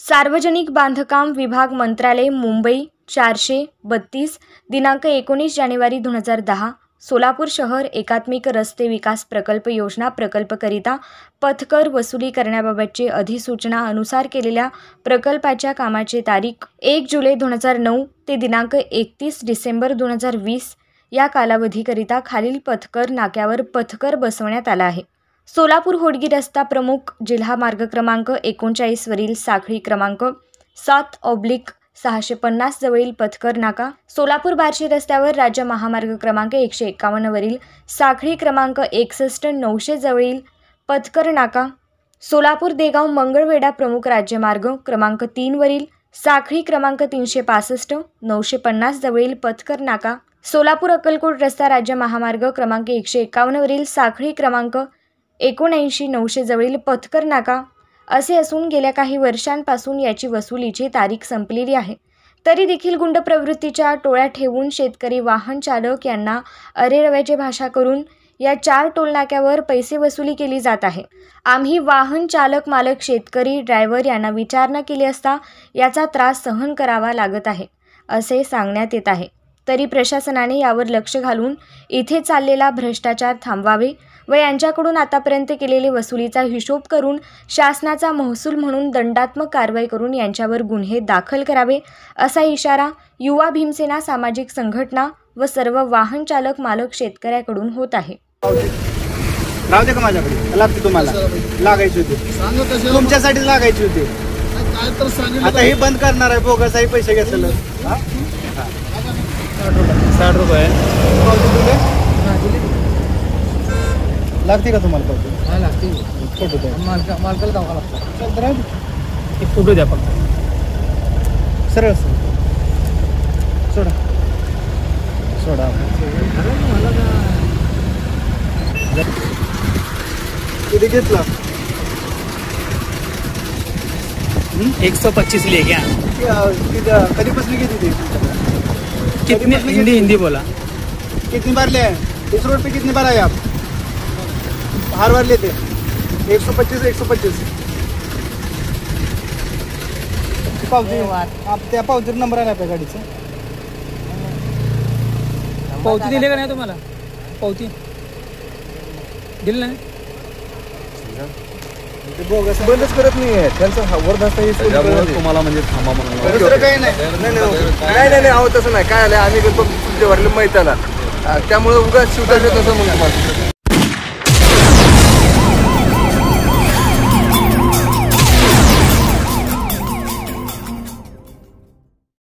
सार्वजनिक बांधकाम विभाग मंत्रालय मुंबई 432 दिनांक 19 जानेवारी 2010 सोलापूर शहर एकात्मिक रस्ते विकास प्रकल्प योजना प्रकल्पकरिता पथकर वसुली करण्याबाबतची अधिसूचना अनुसार केलेल्या प्रकल्पाच्या कामाची तारीख 1 जुलै 2009 ते दिनांक 31 डिसेंबर 2020 या कालावधीकरिता खालील पथकर नाक्यावर पथकर बसवण्यात आला आहे। सोलापूर होडगी रस्ता प्रमुख जिल्हा मार्ग क्रमांक 39 वरील साखळी क्रमांक 7/650 जवळील पथकर नाका, सोलापूर बार्शी रस्त्यावर राज्य महामार्ग क्रमांक 151 वरील साखळी क्रमांक 61-900 जवळील पथकर नाका, सोलापूर देगाव मंगळवेढा प्रमुख राज्यमार्ग क्रमांक 3 वरील साखळी क्रमांक 365-950 जवळील पथकर नाका, सोलापूर अक्कलकोट रस्ता राज्य महामार्ग क्रमांक 151 वरील साखळी क्रमांक 79-900 जवळील पथकर नाका असे असून गेल्या काही वर्षांपासून याची वसुलीची तारीख संपलेली आहे। तरी देखील गुंड प्रवृत्तीच्या टोळ्या ठेवून शेतकरी वाहन चालक यांना अरेरव्याची भाषा करून या 4 टोलनाक्यावर पैसे वसुली केली जात आहे। आम्ही वाहन चालक मालक शेतकरी ड्रायव्हर यांना विचारणा केली असता याचा त्रास सहन करावा लागत आहे असे सांगण्यात येत आहे। तरी प्रशासनाने यावर लक्ष घालून इथे चाललेला भ्रष्टाचार थांबवावे व यांच्याकडून आतापर्यंत केलेले वसुलीचा हिशोब करून शासनाचा महसूल म्हणून दंडात्मक कारवाई करून यांच्यावर गुन्हे दाखल करावे असा इशारा युवा भीमसेना सामाजिक संघटना व सर्व वाहन चालक मालक शेतकऱ्याकडून होत आहे। राहू दे का माझ्याकडे लागते तुम्हाला लागायची होती तुमच्यासाठी लागायची होती आता हे बंद करणार आहे बोगसही पैसे घेतलेलं 60 रुपये लागते का तुम्हाला पावती? हां लागते फोटो द्या मालकाला दाखवा लागतं चालतं राहू दे एक फोटो द्या फक्त सरळ सोडा सोडा किती घेतला 125 ले गया कधीपासून घेतली कितने हिंदी बोला कितनी बार ले इस रोड पे कितनी बार आए आप हर बार लेते 125 पावती आप त्या पावतीवर नंबर आला आपल्या गाडीचा पावती दिली का नाही तुम्हाला पावती दिली नाही बोगस बंदच करत नाहीये त्यांचा वरदस्त तुम्हाला म्हणजे थांबा म्हणून दुसरं काही नाही नाही तसं नाही काय आलं आम्ही गेलो तुमच्या वरले मैताला त्यामुळे उगाच शिवता तसं म्हणून